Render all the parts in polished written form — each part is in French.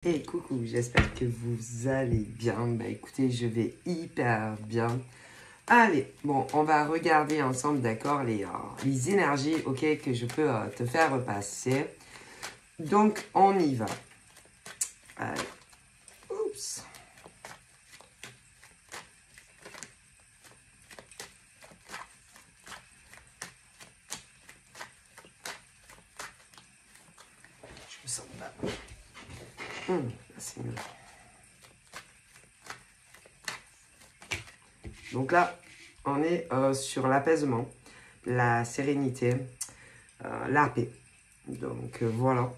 Hey coucou, j'espère que vous allez bien. Bah écoutez, je vais hyper bien. Allez, bon, on va regarder ensemble, d'accord, les énergies, ok, que je peux te faire passer. Donc, on y va. Allez, oups. Je me sens pas. C'est mieux. Donc là, on est sur l'apaisement, la sérénité, la paix. Donc voilà.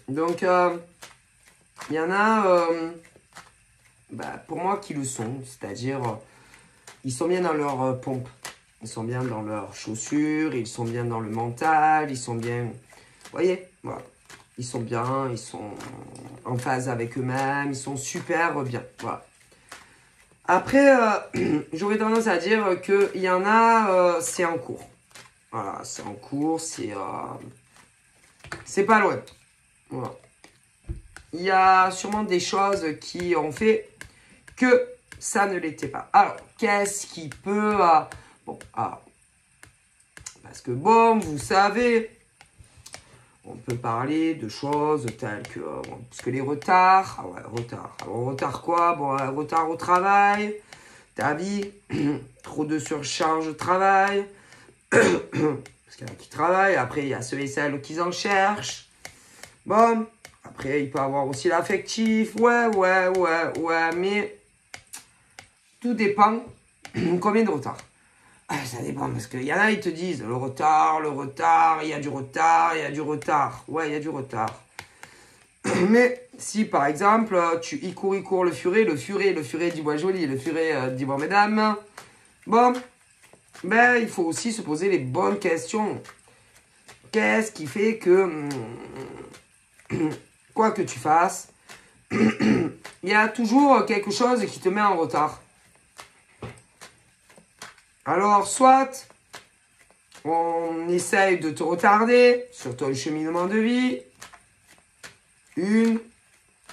Donc, il y en a, pour moi, qui le sont. C'est-à-dire, ils sont bien dans leur pompe. Ils sont bien dans leurs chaussures. Ils sont bien dans le mental. Ils sont bien... Vous voyez, voilà. Ils sont bien. Ils sont en phase avec eux-mêmes. Ils sont super bien. Voilà. Après, j'aurais tendance à dire qu'il y en a, c'est en cours. Voilà, c'est en cours. C'est pas loin. Voilà. Il y a sûrement des choses qui ont fait que ça ne l'était pas. Alors, qu'est-ce qui peut... parce que bon, vous savez, on peut parler de choses telles que... parce que les retards... Ah ouais, retard. Alors, retard quoi? Bon, retard au travail, ta vie, trop de surcharge de travail, parce qu'il y en a qui travaillent, après, il y a ceux et celles qui en cherchent. Bon... Après, il peut avoir aussi l'affectif. Ouais, mais tout dépend combien de retard. Ça dépend, parce qu'il y en a, ils te disent le retard, il y a du retard, il y a du retard. Ouais, il y a du retard. Mais si, par exemple, il court, le furet dit bois joli, le furet dit bois mesdames. Bon, ben, il faut aussi se poser les bonnes questions. Qu'est-ce qui fait que... quoi que tu fasses, il y a toujours quelque chose qui te met en retard. Alors, soit on essaye de te retarder sur ton cheminement de vie,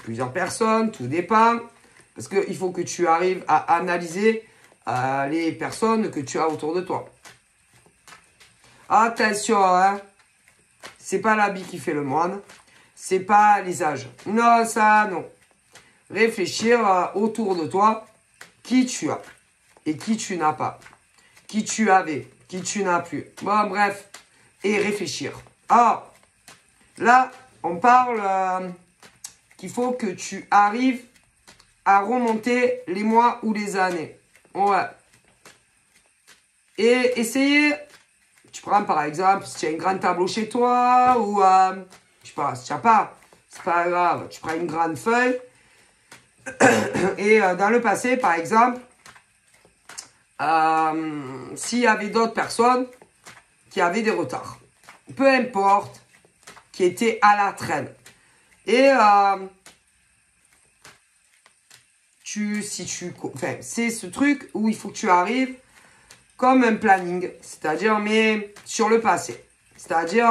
plusieurs personnes, tout dépend, parce qu'il faut que tu arrives à analyser les personnes que tu as autour de toi. Attention, hein, c'est pas l'habit qui fait le moine. C'est pas les âges. Non, ça, non. Réfléchir autour de toi, qui tu as et qui tu n'as pas. Qui tu avais, qui tu n'as plus. Bon, bref. Et réfléchir. Alors, là, on parle qu'il faut que tu arrives à remonter les mois ou les années. Ouais. Et essayer, tu prends par exemple, si tu as un grand tableau chez toi, ou... je sais pas, si tu n'as pas, c'est pas grave. Tu prends une grande feuille. Et dans le passé, par exemple, s'il y avait d'autres personnes qui avaient des retards, peu importe, qui étaient à la traîne. Et c'est ce truc où il faut que tu arrives comme un planning, c'est-à-dire, mais sur le passé. C'est-à-dire...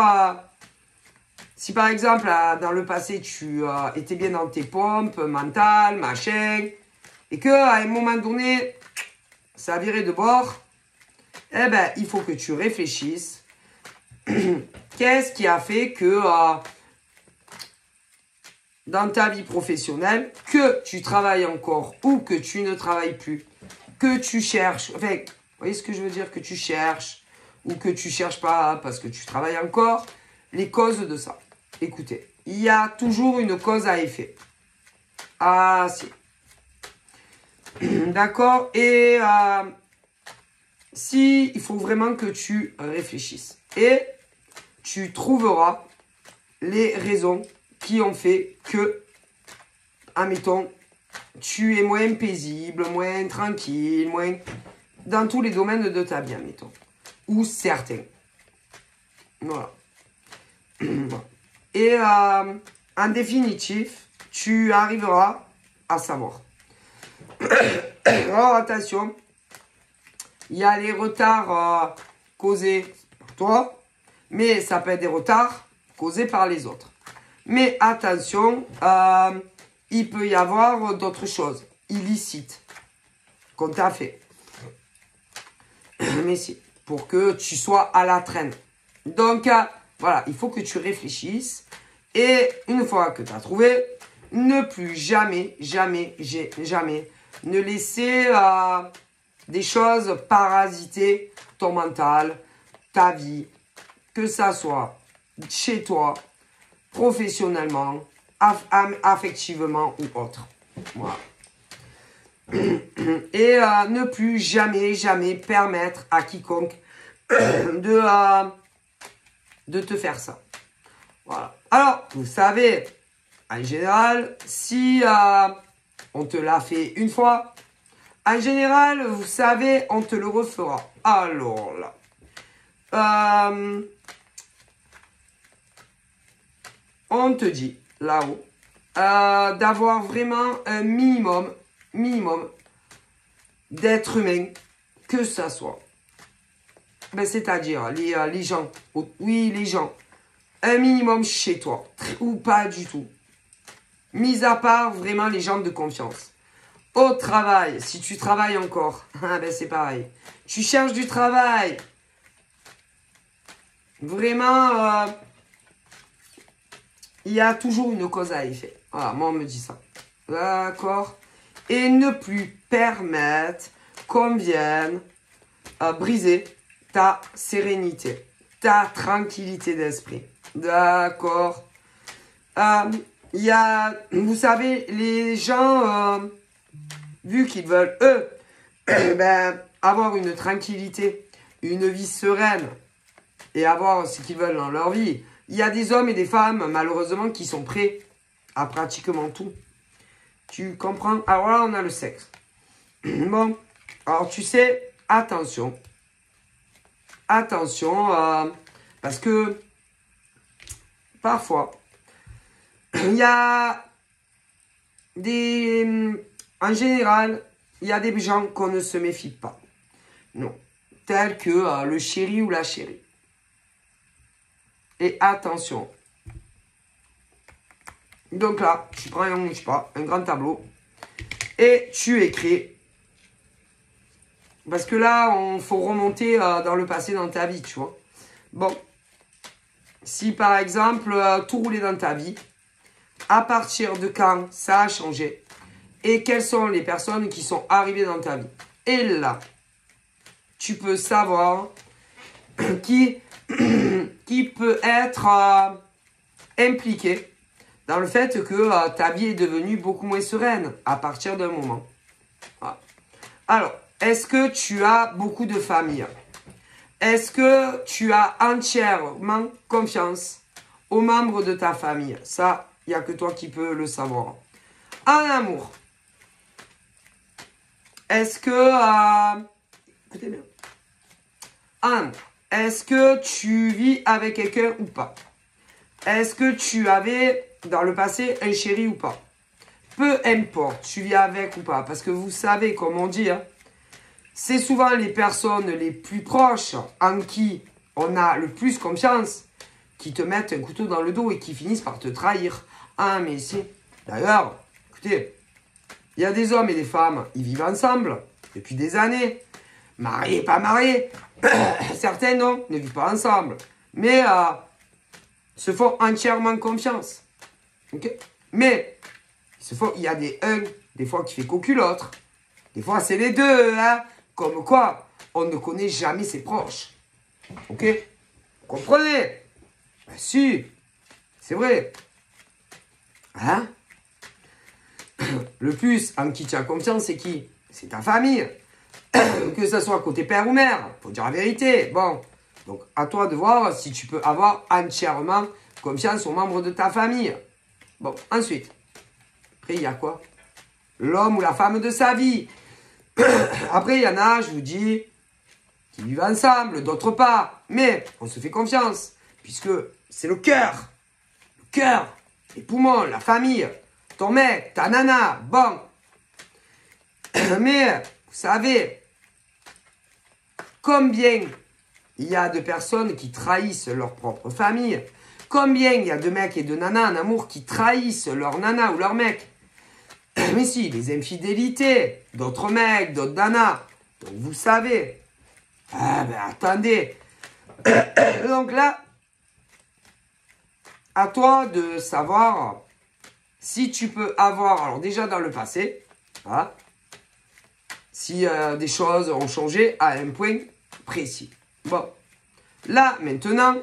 si par exemple, dans le passé, tu étais bien dans tes pompes mentales, machin, et qu'à un moment donné, ça a viré de bord, eh ben, il faut que tu réfléchisses. Qu'est-ce qui a fait que dans ta vie professionnelle, que tu travailles encore ou que tu ne travailles plus, que tu cherches, enfin, vous voyez ce que je veux dire, que tu cherches ou que tu cherches pas parce que tu travailles encore, les causes de ça. Écoutez, il y a toujours une cause à effet. Ah, si. D'accord. Et si, il faut vraiment que tu réfléchisses. Et tu trouveras les raisons qui ont fait que, admettons, tu es moins paisible, moins tranquille, moins... dans tous les domaines de ta vie, admettons. Ou certains. Voilà. Et en définitif, tu arriveras à savoir. Alors attention, il y a les retards causés par toi. Mais ça peut être des retards causés par les autres. Mais attention, il peut y avoir d'autres choses illicites qu'on t'a fait. Mais si, pour que tu sois à la traîne. Donc, voilà, il faut que tu réfléchisses. Et une fois que tu as trouvé, ne plus jamais, jamais, jamais, ne laisser des choses parasiter ton mental, ta vie, que ça soit chez toi, professionnellement, affectivement ou autre. Voilà. Et ne plus jamais, jamais permettre à quiconque de te faire ça. Voilà. Alors, vous savez, en général, si on te l'a fait une fois, en général, vous savez, on te le refera. Alors là, on te dit là-haut d'avoir vraiment un minimum d'êtres humains, que ça soit. Ben, c'est-à-dire les gens, oui, les gens, un minimum chez toi, ou pas du tout. Mis à part vraiment les gens de confiance. Au travail, si tu travailles encore, ben c'est pareil. Tu cherches du travail. Vraiment, il y a toujours une cause à effet. Voilà, moi on me dit ça. D'accord? Et ne plus permettre qu'on vienne briser ta sérénité, ta tranquillité d'esprit. D'accord? Il y a, vous savez, les gens, vu qu'ils veulent, eux, ben, avoir une tranquillité, une vie sereine et avoir ce qu'ils veulent dans leur vie, il y a des hommes et des femmes, malheureusement, qui sont prêts à pratiquement tout. Tu comprends? Alors là, on a le sexe. Bon, alors tu sais, attention. Attention, parce que parfois, il y a des... En général, il y a des gens qu'on ne se méfie pas. Non. Tels que le chéri ou la chérie. Et attention. Donc là, tu prends un, je sais pas, un grand tableau et tu écris. Parce que là, il faut remonter dans le passé, dans ta vie, tu vois. Bon. Si par exemple, tout roulait dans ta vie, à partir de quand ça a changé et quelles sont les personnes qui sont arrivées dans ta vie. Et là, tu peux savoir qui peut être impliqué dans le fait que ta vie est devenue beaucoup moins sereine à partir d'un moment. Voilà. Alors, est-ce que tu as beaucoup de famille? Est-ce que tu as entièrement confiance aux membres de ta famille? Ça, il n'y a que toi qui peux le savoir. En amour, est-ce que... écoutez bien. En amour, est-ce que tu vis avec quelqu'un ou pas? Est-ce que tu avais dans le passé un chéri ou pas? Peu importe, tu vis avec ou pas. Parce que vous savez, comme on dit, hein, c'est souvent les personnes les plus proches en qui on a le plus confiance qui te mettent un couteau dans le dos et qui finissent par te trahir. Ah, mais si. D'ailleurs, écoutez, il y a des hommes et des femmes, ils vivent ensemble depuis des années. Mariés, pas mariés. Certains, non, ne vivent pas ensemble. Mais se font entièrement confiance. Ok? Mais il y a des fois qui fait cocu l'autre. Des fois, c'est les deux, hein. Comme quoi, on ne connaît jamais ses proches. Ok? Vous comprenez? Ben si, c'est vrai. Hein? Le plus en qui tu as confiance, c'est qui? C'est ta famille. Que ce soit côté père ou mère. Faut dire la vérité. Bon. Donc, à toi de voir si tu peux avoir entièrement confiance aux membres de ta famille. Bon, ensuite. Après, il y a quoi? L'homme ou la femme de sa vie. Après, il y en a, je vous dis, qui vivent ensemble, d'autres pas. Mais on se fait confiance, puisque c'est le cœur. Le cœur, les poumons, la famille, ton mec, ta nana, bon. Mais, vous savez, combien il y a de personnes qui trahissent leur propre famille. Combien il y a de mecs et de nanas en amour qui trahissent leur nana ou leur mec? Mais si, les infidélités, d'autres mecs, d'autres nanas. Donc vous savez. Ah ben attendez. Donc là, à toi de savoir si tu peux avoir, alors déjà dans le passé, voilà, si des choses ont changé à un point précis. Bon, là maintenant,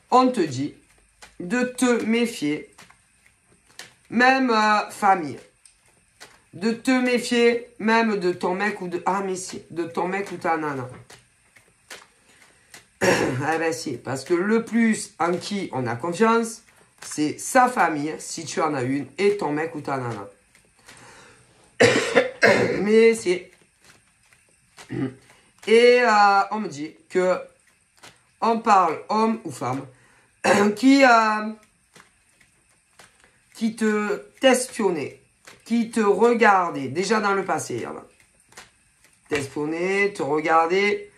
on te dit de te méfier, même famille, de te méfier même de ton mec ou de de ton mec ou ta nana. Ah ben si, parce que le plus en qui on a confiance, c'est sa famille, si tu en as une, et ton mec ou ta nana. Mais c'est... Et on me dit que on parle homme ou femme qui t'espionnait, qui te regardait, déjà dans le passé, hein. T'espionnait, te regardait,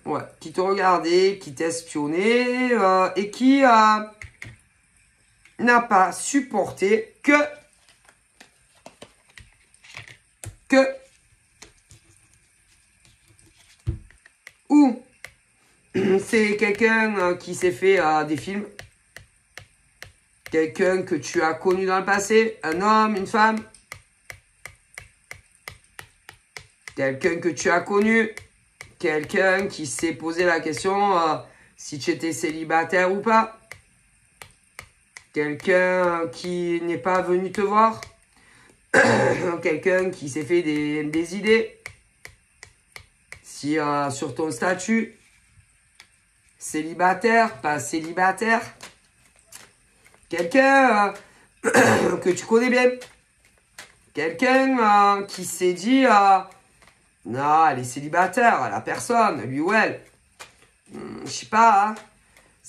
ouais, qui te regardait, qui t'espionnait, et qui n'a pas supporté que ou c'est quelqu'un qui s'est fait des films, quelqu'un que tu as connu dans le passé, un homme, une femme, quelqu'un que tu as connu, quelqu'un qui s'est posé la question si tu étais célibataire ou pas, quelqu'un qui n'est pas venu te voir, quelqu'un qui s'est fait des idées, si sur ton statut, célibataire, pas célibataire, quelqu'un que tu connais bien, quelqu'un qui s'est dit non, elle est célibataire, la personne, lui ou elle, je sais pas, hein,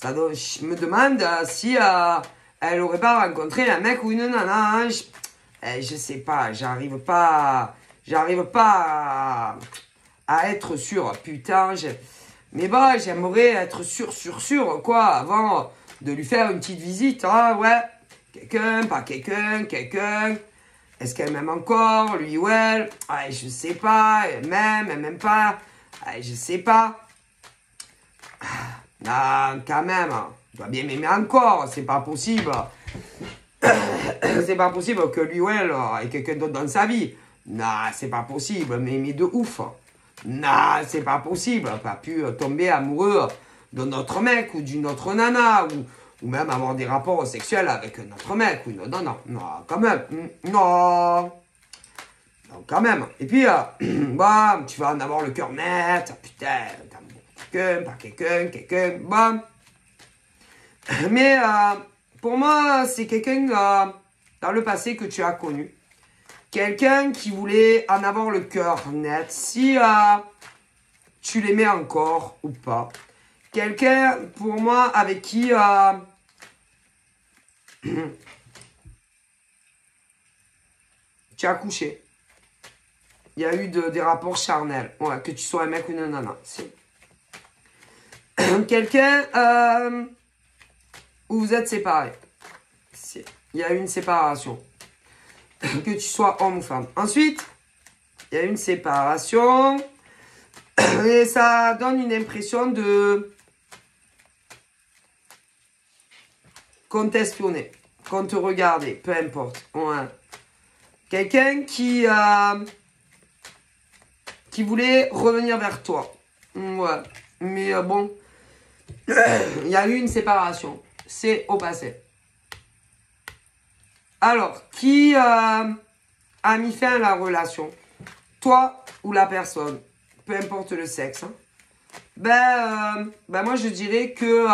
je me demande si elle aurait pas rencontré un mec ou une nana, hein, je sais pas, j'arrive pas à être sûr, putain, mais bon, j'aimerais être sûr, quoi, avant de lui faire une petite visite, ah ouais, quelqu'un, pas quelqu'un, est-ce qu'elle m'aime encore, lui ou elle, ouais, je sais pas, elle m'aime pas, ouais, je sais pas, non, quand même, il doit bien m'aimer encore, c'est pas possible, c'est pas possible que lui ou elle ait quelqu'un d'autre dans sa vie, non, c'est pas possible, mais de ouf. Non, c'est pas possible. Pas pu tomber amoureux de notre mec ou d'une autre nana ou même avoir des rapports sexuels avec notre mec ou une autre nana. Non, quand même. Non. Non, quand même. Et puis, bah, tu vas en avoir le cœur net. Putain, quelqu'un, pas quelqu'un. Bon. Mais pour moi, c'est quelqu'un dans le passé que tu as connu. Quelqu'un qui voulait en avoir le cœur net, si tu l'aimais encore ou pas. Quelqu'un, pour moi, avec qui tu as couché. Il y a eu des rapports charnels. Ouais, que tu sois un mec ou une nana. Quelqu'un où vous êtes séparés. Il y a eu une séparation. Que tu sois homme ou femme. Ensuite, il y a une séparation et ça donne une impression de qu'on t'espionnait, qu'on te regardait, peu importe. Ouais. Quelqu'un qui voulait revenir vers toi. Ouais. Mais bon, il y a eu une séparation. C'est au passé. Alors, qui a mis fin à la relation? Toi ou la personne? Peu importe le sexe. Hein. Ben, moi, je dirais que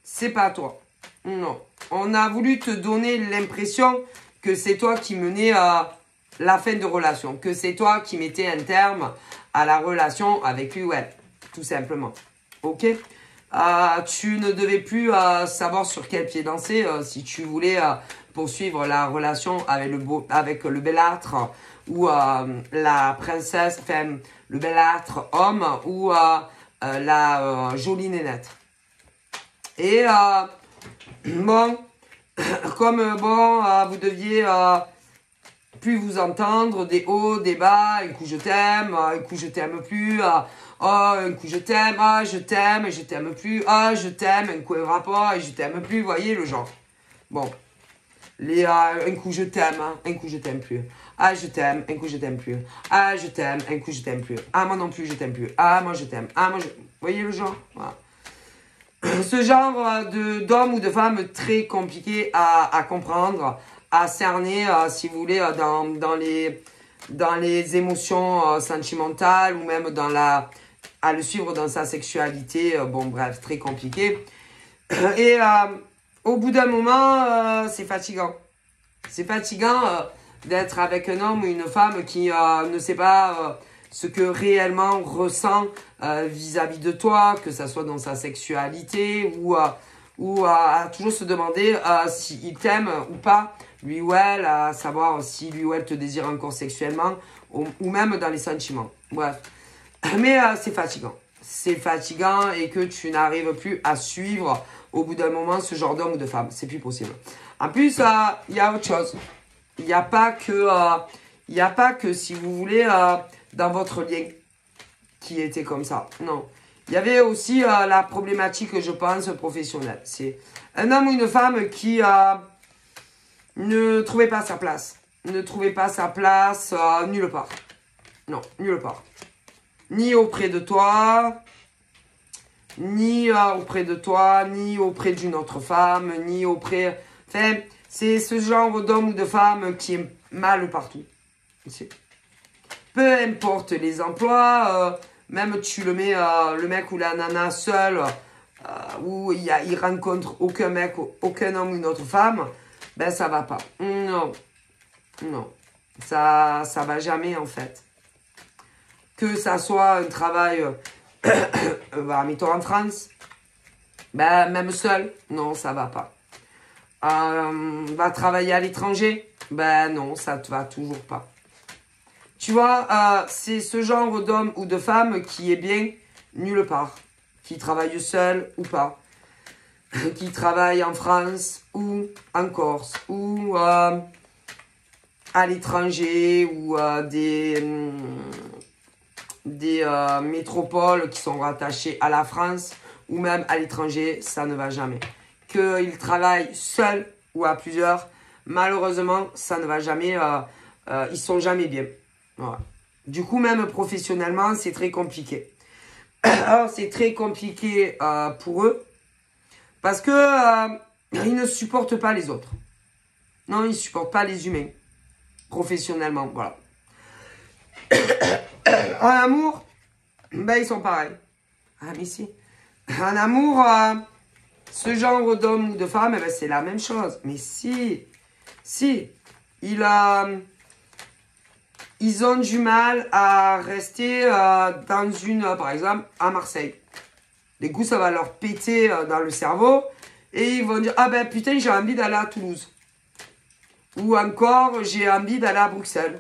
c'est pas toi. Non. On a voulu te donner l'impression que c'est toi qui menais la fin de relation. Que c'est toi qui mettais un terme à la relation avec lui ou elle. Tout simplement. Ok? tu ne devais plus savoir sur quel pied danser si tu voulais poursuivre la relation avec le belâtre ou la princesse, enfin, le belâtre homme ou la jolie nénette. Et bon, comme vous deviez plus vous entendre, des hauts, des bas, un coup je t'aime, un coup je t'aime plus, un coup je t'aime, je t'aime et je t'aime plus, je t'aime, un coup un rapport et je t'aime plus, vous voyez le genre. Bon, un coup je t'aime, un coup je t'aime plus, je t'aime, un coup je t'aime plus, je t'aime, un coup je t'aime plus, moi non plus je t'aime plus, moi je t'aime, moi je... Vous voyez le genre, voilà. Ce genre d'homme ou de femme très compliqué à comprendre, à cerner, si vous voulez, dans les émotions sentimentales ou même à le suivre dans sa sexualité. Bon, bref, très compliqué. Et au bout d'un moment, c'est fatigant. C'est fatigant d'être avec un homme ou une femme qui ne sait pas ce que réellement ressent vis-à-vis de toi, que ça soit dans sa sexualité ou à toujours se demander s'il t'aime ou pas, lui ou elle, à savoir si lui ou elle te désire encore sexuellement ou même dans les sentiments. Bref. Mais c'est fatigant. C'est fatigant et que tu n'arrives plus à suivre au bout d'un moment ce genre d'homme ou de femme. C'est plus possible. En plus, il y a autre chose. Il n'y a pas que, si vous voulez, dans votre lien qui était comme ça. Non. Il y avait aussi la problématique, je pense, professionnelle. C'est un homme ou une femme qui ne trouvait pas sa place. Ne trouvait pas sa place nulle part. Non, nulle part. Ni auprès de toi, ni auprès d'une autre femme, ni auprès... Enfin, c'est ce genre d'homme ou de femme qui est mal partout. Peu importe les emplois, même tu le mets, le mec ou la nana seul, où il rencontre aucun mec, aucun homme ou une autre femme, ben ça va pas. Non, non, ça va jamais en fait. Que ça soit un travail, mettons en France, ben même seul, non, ça va pas. Va travailler à l'étranger, ben non, ça te va toujours pas. Tu vois, c'est ce genre d'homme ou de femme qui est bien nulle part. Qui travaille seul ou pas. Qui travaille en France ou en Corse. Ou à l'étranger. Ou des métropoles qui sont rattachées à la France. Ou même à l'étranger, ça ne va jamais. Qu'il travaille seul ou à plusieurs, malheureusement, ça ne va jamais. Ils sont jamais bien. Voilà. Du coup, même professionnellement, c'est très compliqué. Alors, c'est très compliqué pour eux parce que ils ne supportent pas les autres. Non, ils ne supportent pas les humains. Professionnellement, voilà. En amour, ben, ils sont pareils. Ah, mais si. En amour, ce genre d'homme ou de femme, ben, c'est la même chose. Mais si, ils ont du mal à rester dans par exemple, à Marseille. Du coup, ça va leur péter dans le cerveau. Et ils vont dire, ah ben putain, j'ai envie d'aller à Toulouse. Ou encore, j'ai envie d'aller à Bruxelles.